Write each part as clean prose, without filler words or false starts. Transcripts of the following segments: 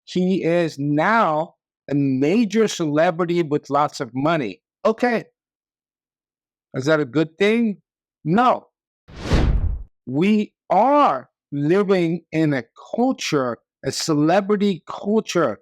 he is now a major celebrity with lots of money. Okay, is that a good thing? No. We are living in a culture, a celebrity culture.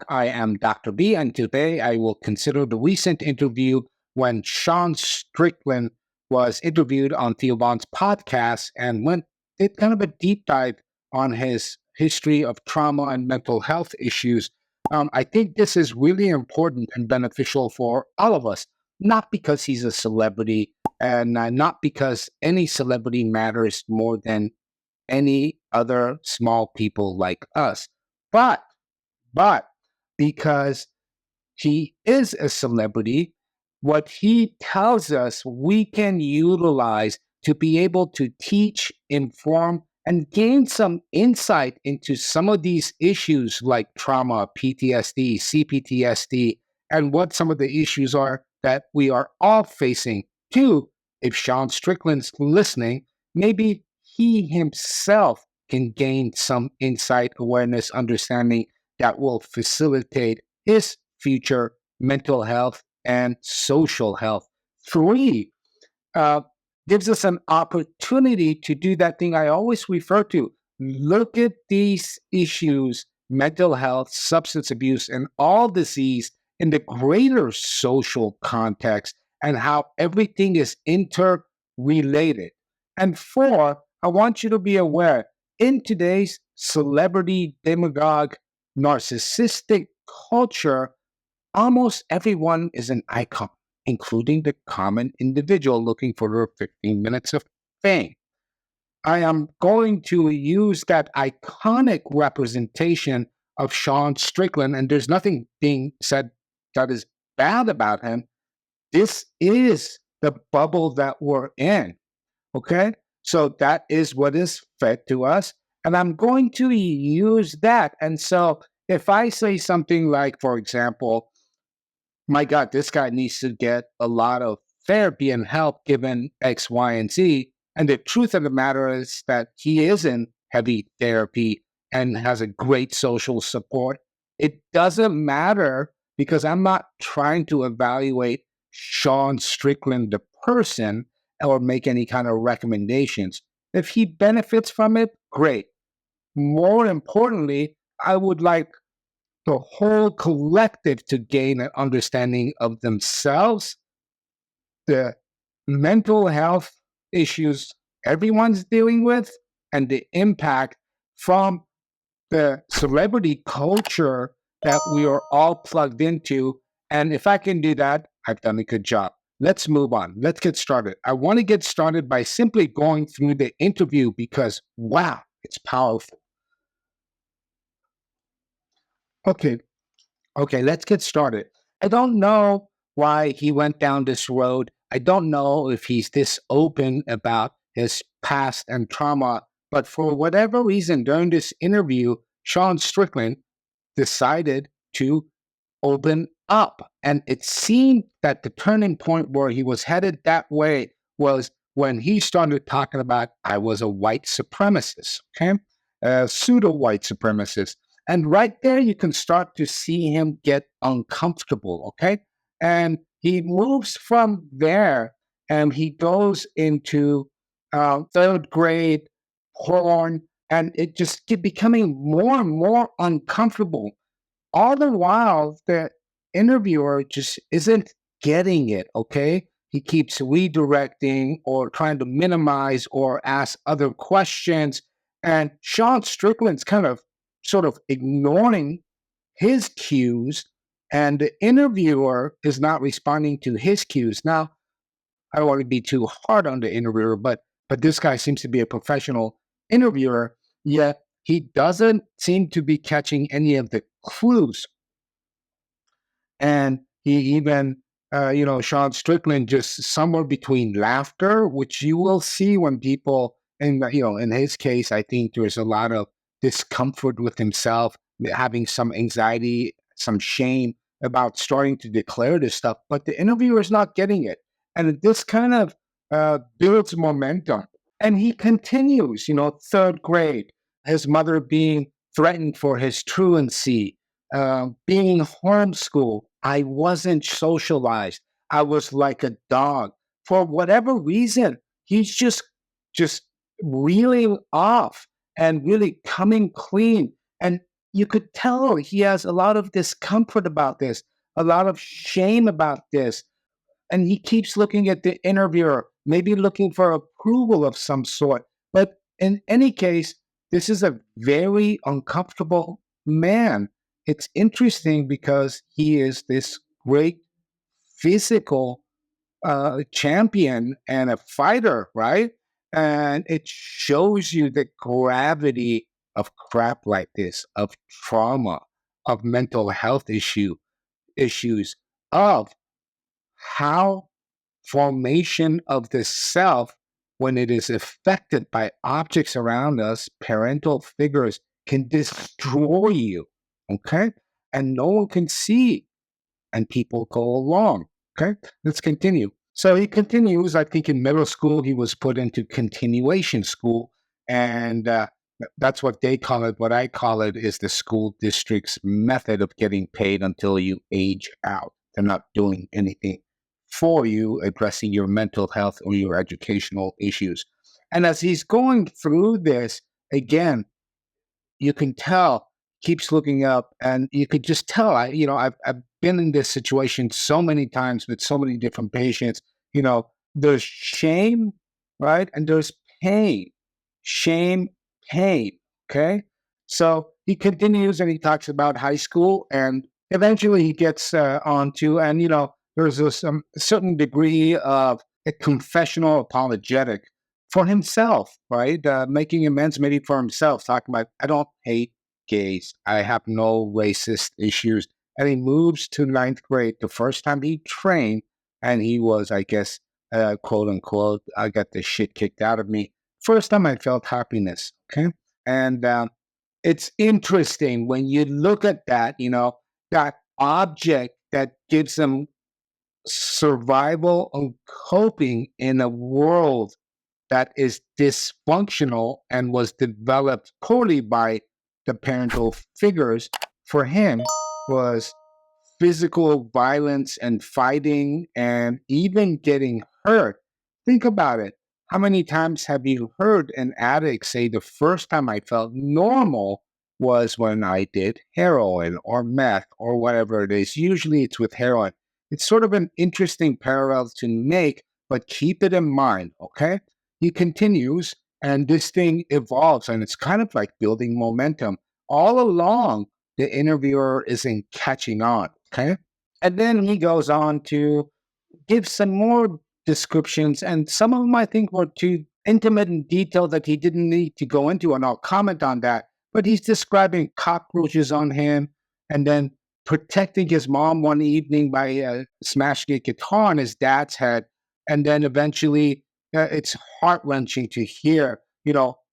I am Dr. B, and today I will consider the recent interview when Sean Strickland was interviewed on Theo podcast and did kind of a deep dive on his history of trauma and mental health issues. I think this is really important and beneficial for all of us, not because he's a celebrity and not because any celebrity matters more than any other small people like us, but but because he is a celebrity, what he tells us we can utilize to be able to teach, inform, and gain some insight into some of these issues like trauma, PTSD, CPTSD, and what some of the issues are that we are all facing. Too, if Sean Strickland's listening, maybe he himself can gain some insight, awareness, understanding that will facilitate his future mental health and social health. Three, uh, gives us an opportunity to do that thing I always refer to. Look at these issues, mental health, substance abuse, and all disease in the greater social context and how everything is interrelated. And four, I want you to be aware in today's celebrity demagogue narcissistic culture, almost everyone is an icon, including the common individual looking for their 15 minutes of fame. I am going to use that iconic representation of Sean Strickland, and there's nothing being said that is bad about him. This is the bubble that we're in. Okay? So that is what is fed to us. And I'm going to use that. And so if I say something like, for example, my God, this guy needs to get a lot of therapy and help given X, Y, and Z. And the truth of the matter is that he is in heavy therapy and has a great social support. It doesn't matter because I'm not trying to evaluate Sean Strickland, the person, or make any kind of recommendations. If he benefits from it, great. More importantly, I would like the whole collective to gain an understanding of themselves, the mental health issues everyone's dealing with, and the impact from the celebrity culture that we are all plugged into. And if I can do that, I've done a good job. Let's move on. Let's get started. I want to get started by simply going through the interview because, wow, it's powerful. Okay, Okay, let's get started. I don't know why he went down this road. I don't know if he's this open about his past and trauma, but for whatever reason, during this interview, Sean Strickland decided to open up. And it seemed that the turning point where he was headed that way was when he started talking about, I was a white supremacist, okay? A pseudo white supremacist. And right there, you can start to see him get uncomfortable, okay? And he moves from there and he goes into third grade porn, and it just keep becoming more and more uncomfortable. All the while, the interviewer just isn't getting it, okay? He keeps redirecting or trying to minimize or ask other questions. And Sean Strickland's kind of sort of ignoring his cues, and the interviewer is not responding to his cues. Now, I don't want to be too hard on the interviewer, but this guy seems to be a professional interviewer, yet he doesn't seem to be catching any of the clues. And he even, Sean Strickland just somewhere between laughter, which you will see when people, and in his case, I think there's a lot of discomfort with himself, having some anxiety, some shame about starting to declare this stuff, but the interviewer is not getting it. And this kind of builds momentum. And he continues, third grade, his mother being threatened for his truancy, being homeschooled. I wasn't socialized. I was like a dog. For whatever reason, he's just reeling off and really coming clean. And you could tell he has a lot of discomfort about this, a lot of shame about this. And he keeps looking at the interviewer, maybe looking for approval of some sort. But in any case, this is a very uncomfortable man. It's interesting because he is this great physical champion and a fighter, right? And it shows you the gravity of crap like this, of trauma, of mental health issues, of how formation of the self, when it is affected by objects around us, parental figures, can destroy you. Okay. And no one can see, and people go along. Okay. Let's continue. So he continues. I think in middle school, he was put into continuation school. And that's what they call it. What I call it is the school district's method of getting paid until you age out. They're not doing anything for you, addressing your mental health or your educational issues. And as he's going through this, again, you can tell keeps looking up, and you could just tell. I've been in this situation so many times with so many different patients. There's shame, right, and there's pain, shame, pain. Okay, so he continues and he talks about high school, and eventually he gets onto, and there's this certain degree of a confessional apologetic for himself, right? Making amends maybe for himself, talking about, I don't hate gays. I have no racist issues. And he moves to ninth grade, the first time he trained, and he was, I guess, quote unquote, I got the shit kicked out of me. First time I felt happiness, okay? And it's interesting when you look at that, that object that gives them survival and coping in a world that is dysfunctional and was developed poorly by the parental figures. For him was physical violence and fighting and even getting hurt. Think about it. How many times have you heard an addict say the first time I felt normal was when I did heroin or meth or whatever it is? Usually it's with heroin. It's sort of an interesting parallel to make, but keep it in mind, okay? He continues, and this thing evolves, and it's kind of like building momentum. All along, the interviewer isn't catching on, okay? And then he goes on to give some more descriptions, and some of them I think were too intimate and detailed that he didn't need to go into, and I'll comment on that. But he's describing cockroaches on him, and then protecting his mom one evening by smashing a guitar on his dad's head, and then eventually it's heart wrenching to hear,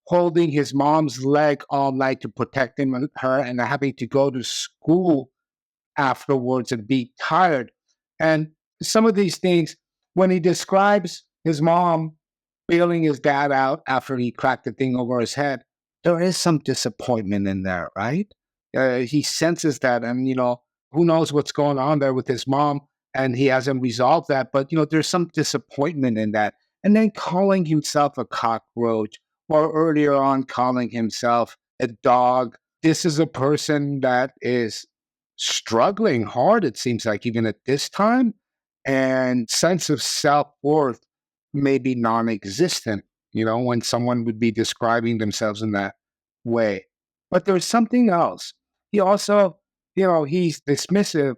holding his mom's leg all night to protect him and her, and having to go to school afterwards and be tired. And some of these things, when he describes his mom bailing his dad out after he cracked the thing over his head, there is some disappointment in there, right? He senses that, and who knows what's going on there with his mom, and he hasn't resolved that. But there's some disappointment in that. And then calling himself a cockroach, or earlier on calling himself a dog. This is a person that is struggling hard, it seems like, even at this time, and sense of self-worth may be non-existent, when someone would be describing themselves in that way. But there's something else. He also, he's dismissive,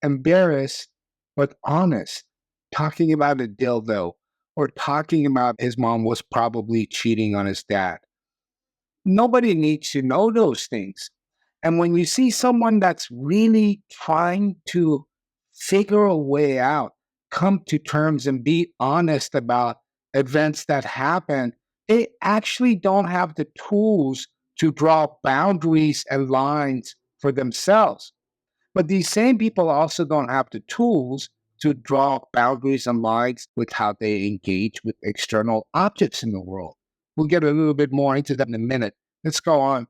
embarrassed, but honest, talking about a dildo or talking about his mom was probably cheating on his dad. Nobody needs to know those things. And when you see someone that's really trying to figure a way out, come to terms and be honest about events that happen, they actually don't have the tools to draw boundaries and lines for themselves. But these same people also don't have the tools to draw boundaries and lines with how they engage with external objects in the world. We'll get a little bit more into that in a minute. Let's go on.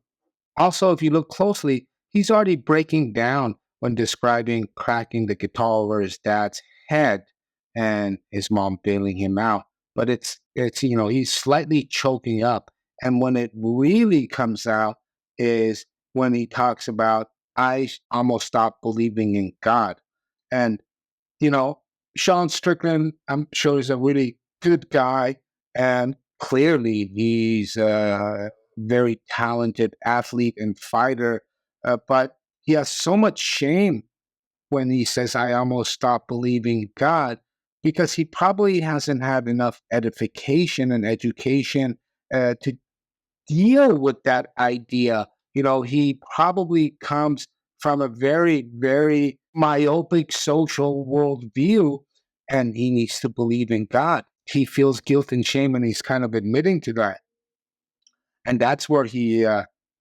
Also, if you look closely, he's already breaking down when describing cracking the guitar over his dad's head and his mom bailing him out. But it's he's slightly choking up. And when it really comes out is when he talks about almost stopped believing in God. And you know, Sean Strickland, I'm sure, is a really good guy, and clearly he's a very talented athlete and fighter. But he has so much shame when he says, "I almost stopped believing God," because he probably hasn't had enough edification and education to deal with that idea. He probably comes from a very, very myopic social worldview, and he needs to believe in God. He feels guilt and shame, and he's kind of admitting to that. And that's where he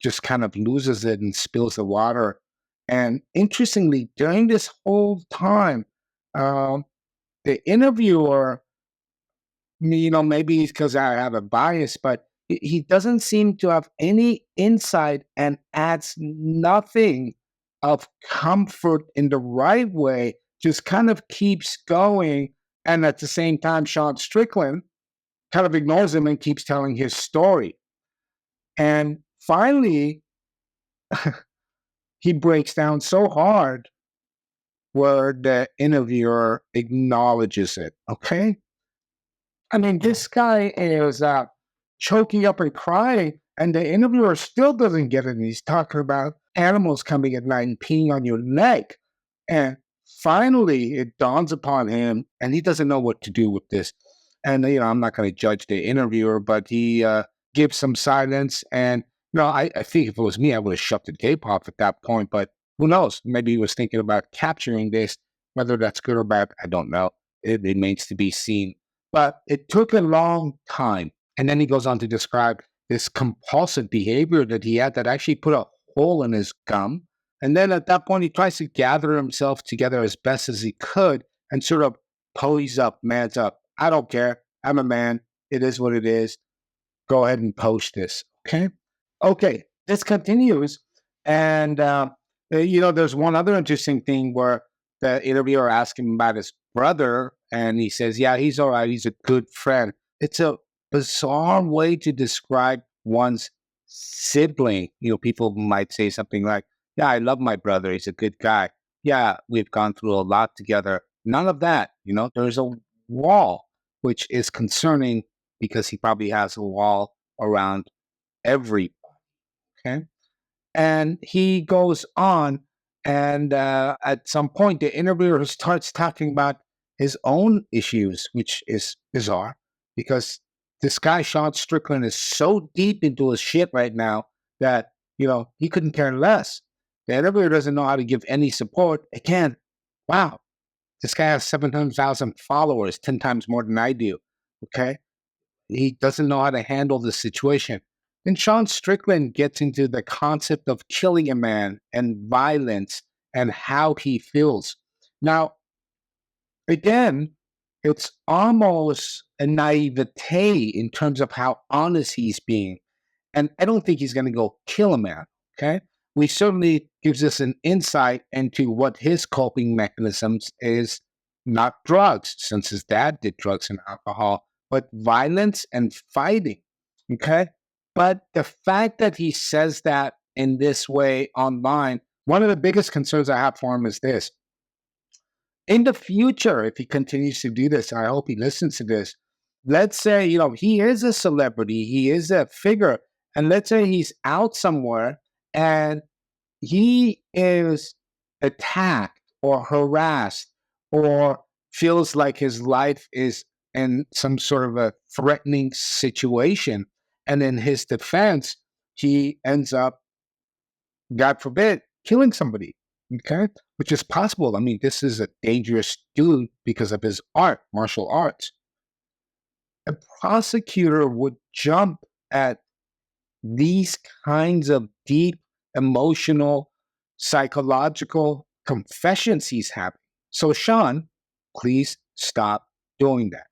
just kind of loses it and spills the water. And interestingly, during this whole time, um, the interviewer, maybe it's because I have a bias, but he doesn't seem to have any insight and adds nothing of comfort in the right way, just kind of keeps going. And at the same time, Sean Strickland kind of ignores him and keeps telling his story. And finally, he breaks down so hard where the interviewer acknowledges it. Okay. I mean, this guy is choking up and crying, and the interviewer still doesn't get it. And he's talking about animals coming at night and peeing on your leg. And finally, it dawns upon him, and he doesn't know what to do with this. And, I'm not going to judge the interviewer, but he gives some silence. And, I think if it was me, I would have shut the tape off at that point. But who knows? Maybe he was thinking about capturing this. Whether that's good or bad, I don't know. It remains to be seen. But it took a long time. And then he goes on to describe this compulsive behavior that he had that actually put a hole in his gum. And then at that point, he tries to gather himself together as best as he could and sort of pose up, man's up. I don't care. I'm a man. It is what it is. Go ahead and post this. Okay. Okay. This continues. And, there's one other interesting thing where the interviewer asked him about his brother, and he says, yeah, he's all right. He's a good friend. It's a bizarre way to describe one's sibling. People might say something like, yeah, I love my brother. He's a good guy. Yeah, we've gone through a lot together. None of that. There's a wall, which is concerning because he probably has a wall around every. Okay. And he goes on, and at some point, the interviewer starts talking about his own issues, which is bizarre because this guy, Sean Strickland, is so deep into his shit right now that, he couldn't care less. The interviewer doesn't know how to give any support. Again, wow, this guy has 700,000 followers, 10 times more than I do. Okay. He doesn't know how to handle the situation. Then Sean Strickland gets into the concept of killing a man and violence and how he feels. Now, again, it's almost a naivete in terms of how honest he's being. And I don't think he's going to go kill a man. Okay. We certainly gives us an insight into what his coping mechanisms is, not drugs, since his dad did drugs and alcohol, but violence and fighting. Okay. But the fact that he says that in this way online, one of the biggest concerns I have for him is this. In the future, if he continues to do this, I hope he listens to this. Let's say, he is a celebrity, he is a figure, and let's say he's out somewhere and he is attacked or harassed or feels like his life is in some sort of a threatening situation. And in his defense, he ends up, God forbid, killing somebody. Okay. Which is possible. I mean, this is a dangerous dude because of his art, martial arts. A prosecutor would jump at these kinds of deep emotional, psychological confessions he's having. So, Sean, please stop doing that.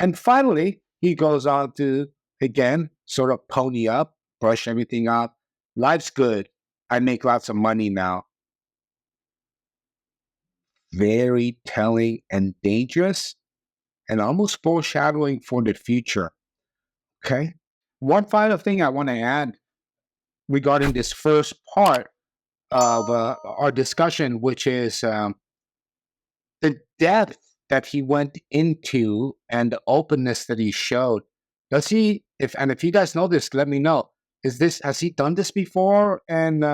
And finally, he goes on to, again, sort of pony up, brush everything up, Life's good. I make lots of money now. Very telling and dangerous and almost foreshadowing for the future. Okay. One final thing I want to add regarding this first part of our discussion, which is the depth that he went into and the openness that he showed. Does he? If you guys know this, let me know. Has he done this before? And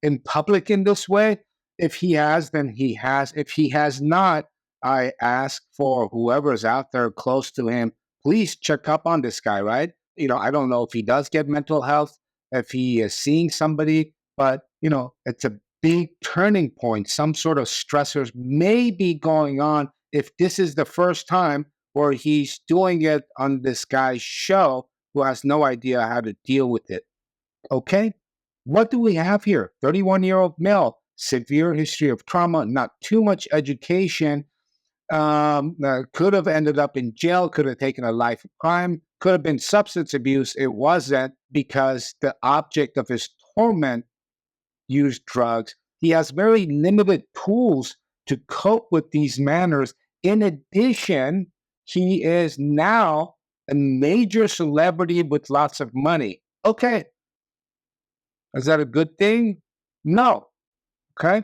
in public in this way? If he has, then he has. If he has not, I ask for whoever's out there close to him, please check up on this guy. Right? I don't know if he does get mental health, if he is seeing somebody, but it's a big turning point. Some sort of stressors may be going on if this is the first time where he's doing it on this guy's show who has no idea how to deal with it. Okay? What do we have here? 31-year-old male, severe history of trauma, not too much education, could have ended up in jail, could have taken a life of crime, could have been substance abuse. It wasn't because the object of his torment used drugs. He has very limited tools to cope with these manners. In addition, he is now a major celebrity with lots of money. Okay. Is that a good thing? No. Okay.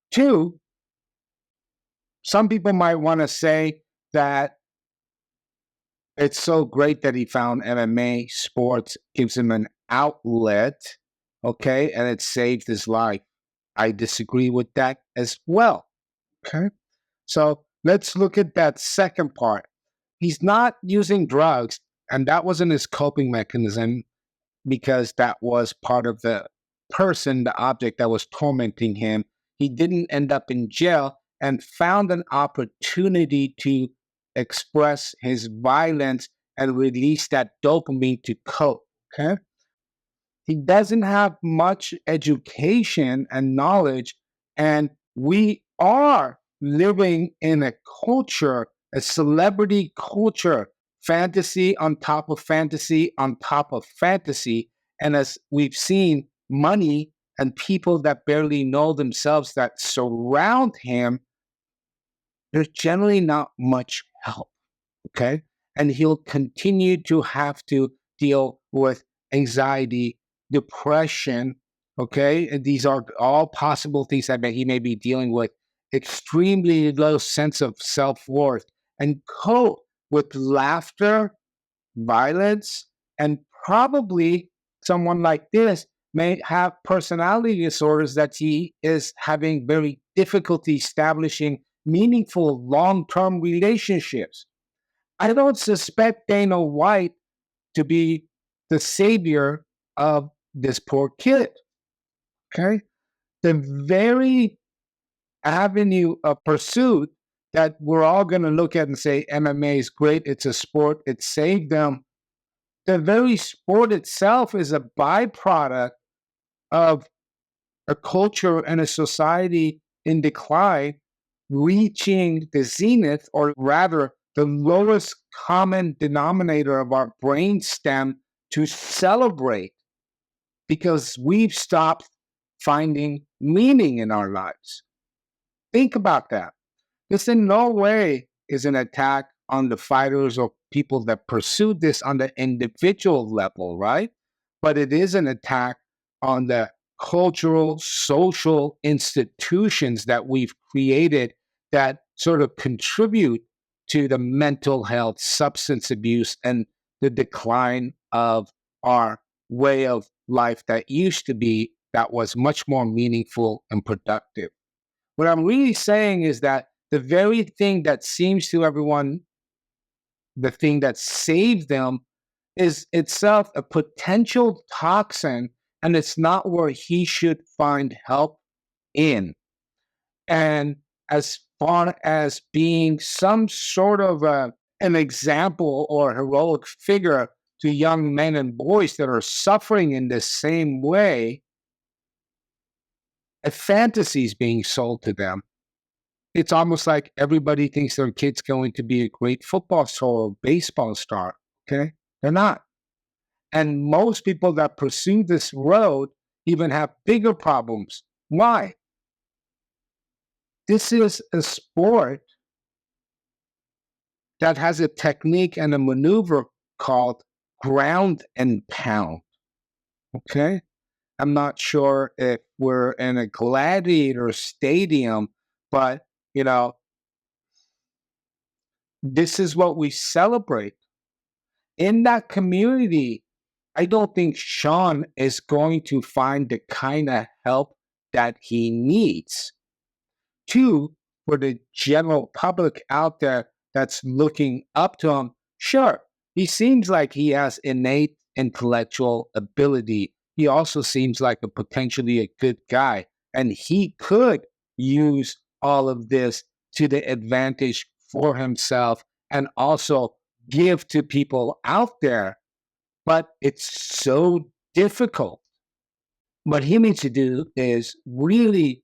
Two, some people might want to say that it's so great that he found MMA sports, gives him an outlet, okay, and it saved his life. I disagree with that as well. Okay. So let's look at that second part. He's not using drugs, and that wasn't his coping mechanism because that was part of the person, the object that was tormenting him. He didn't end up in jail and found an opportunity to express his violence and release that dopamine to cope. Okay. He doesn't have much education and knowledge, and we are living in a culture, a celebrity culture, fantasy on top of fantasy on top of fantasy. And as we've seen, money and people that barely know themselves that surround him, there's generally not much help. Okay. And he'll continue to have to deal with anxiety, depression. Okay. And these are all possible things that he may be dealing with. Extremely low sense of self worth and cope with laughter, violence, and probably someone like this may have personality disorders that he is having very difficulty establishing meaningful long-term relationships. I don't suspect Dana White to be the savior of this poor kid. Okay. The very avenue of pursuit that we're all going to look at and say MMA is great, it's a sport, it saved them. The very sport itself is a byproduct of a culture and a society in decline, reaching the zenith, or rather, the lowest common denominator of our brain stem to celebrate because we've stopped finding meaning in our lives. Think about that. This in no way is an attack on the fighters or people that pursued this on the individual level, right? But it is an attack on the cultural, social institutions that we've created that sort of contribute to the mental health, substance abuse, and the decline of our way of life that used to be that was much more meaningful and productive. What I'm really saying is that the very thing that seems to everyone, the thing that saved them, is itself a potential toxin, and it's not where he should find help in. And as far as being some sort of an example or heroic figure to young men and boys that are suffering in the same way, a fantasy is being sold to them. It's almost like everybody thinks their kid's going to be a great football star or baseball star. Okay. They're not. And most people that pursue this road even have bigger problems. Why? This is a sport that has a technique and a maneuver called ground and pound. Okay. I'm not sure if we're in a gladiator stadium, but you know, this is what we celebrate. In that community, I don't think Sean is going to find the kind of help that he needs. Two, for the general public out there that's looking up to him, sure, he seems like he has innate intellectual ability. He also seems like a potentially a good guy, and he could use all of this to the advantage for himself and also give to people out there. But it's so difficult. What he needs to do is really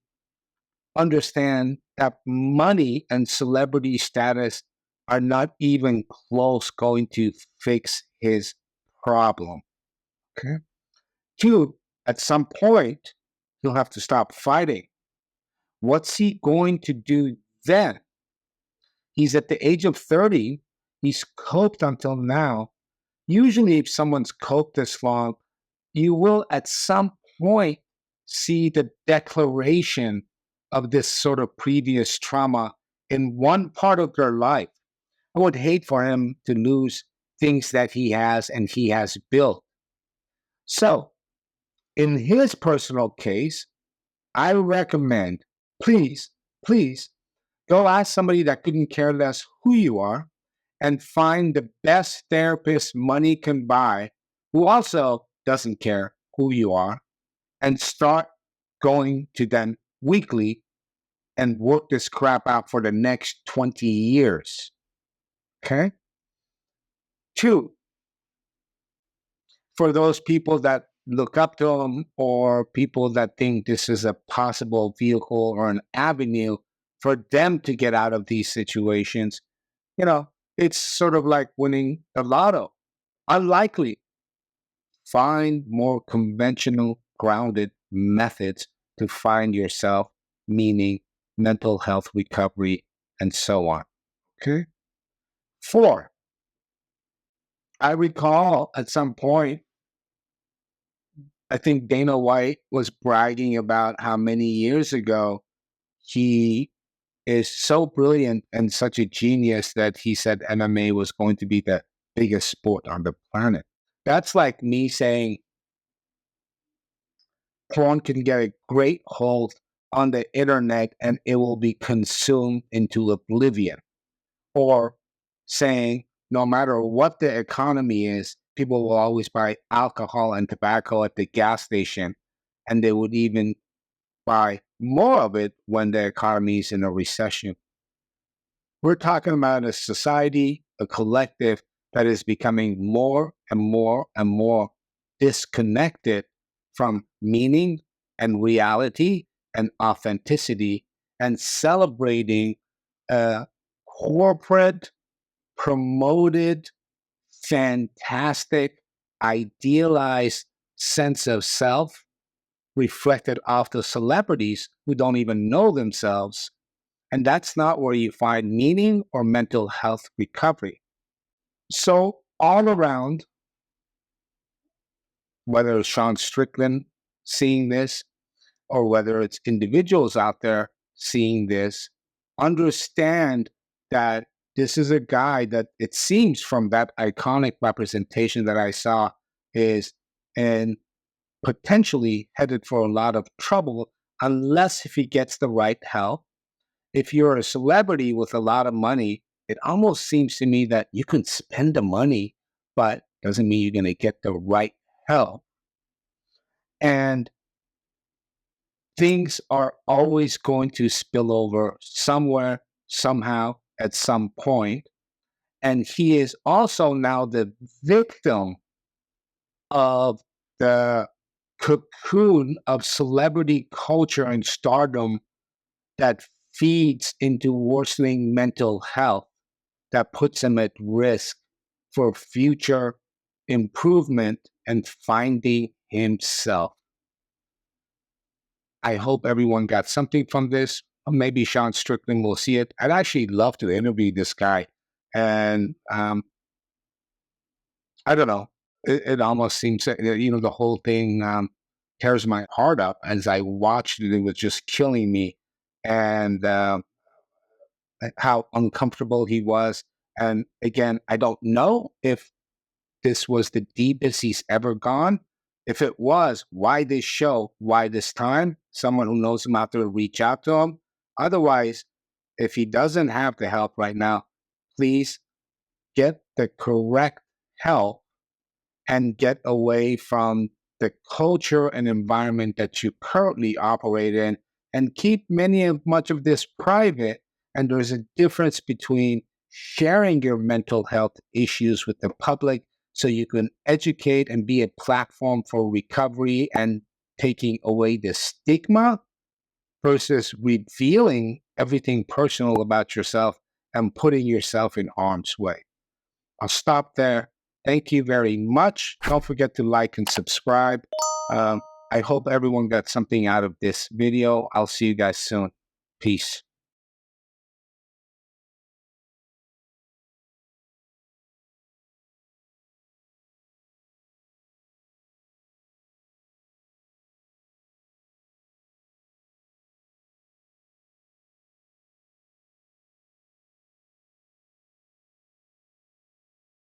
understand that money and celebrity status are not even close going to fix his problem. Okay. Two, at some point, he'll have to stop fighting. What's he going to do then? He's at the age of 30. He's coped until now. Usually, if someone's coped this long, you will at some point see the declaration of this sort of previous trauma in one part of their life. I would hate for him to lose things that he has and he has built. So, in his personal case, I recommend, please, please go ask somebody that couldn't care less who you are and find the best therapist money can buy who also doesn't care who you are and start going to them weekly and work this crap out for the next 20 years. Okay? Two, for those people that look up to him or people that think this is a possible vehicle or an avenue for them to get out of these situations, you know, it's sort of like winning the lotto. Unlikely. Find more conventional, grounded methods to find yourself, meaning mental health recovery, and so on. Okay. Four, I recall at some point, I think Dana White was bragging about how many years ago he is so brilliant and such a genius that he said MMA was going to be the biggest sport on the planet. That's like me saying porn can get a great hold on the internet and it will be consumed into oblivion. Or saying no matter what the economy is, people will always buy alcohol and tobacco at the gas station, and they would even buy more of it when the economy is in a recession. We're talking about a society, a collective that is becoming more and more and more disconnected from meaning and reality and authenticity and celebrating a corporate, promoted, fantastic, idealized sense of self reflected off the celebrities who don't even know themselves. And that's not where you find meaning or mental health recovery. So, all around, whether it's Sean Strickland seeing this or whether it's individuals out there seeing this, understand that this is a guy that it seems from that iconic representation that I saw is in potentially headed for a lot of trouble unless if he gets the right help. If you're a celebrity with a lot of money, it almost seems to me that you can spend the money, but doesn't mean you're going to get the right help. And things are always going to spill over somewhere, somehow, at some point. And he is also now the victim of the cocoon of celebrity culture and stardom that feeds into worsening mental health, that puts him at risk for future improvement and finding himself. I hope everyone got something from this. Maybe Sean Strickland will see it. I'd actually love to interview this guy. And I don't know. It almost seems that, the whole thing tears my heart up. As I watched it, it was just killing me. And how uncomfortable he was. And again, I don't know if this was the deepest he's ever gone. If it was, why this show? Why this time? Someone who knows him out there, reach out to him. Otherwise, if he doesn't have the help right now, please get the correct help and get away from the culture and environment that you currently operate in, and keep much of this private. And there's a difference between sharing your mental health issues with the public so you can educate and be a platform for recovery and taking away the stigma, versus revealing everything personal about yourself and putting yourself in harm's way. I'll stop there. Thank you very much. Don't forget to like and subscribe. I hope everyone got something out of this video. I'll see you guys soon. Peace.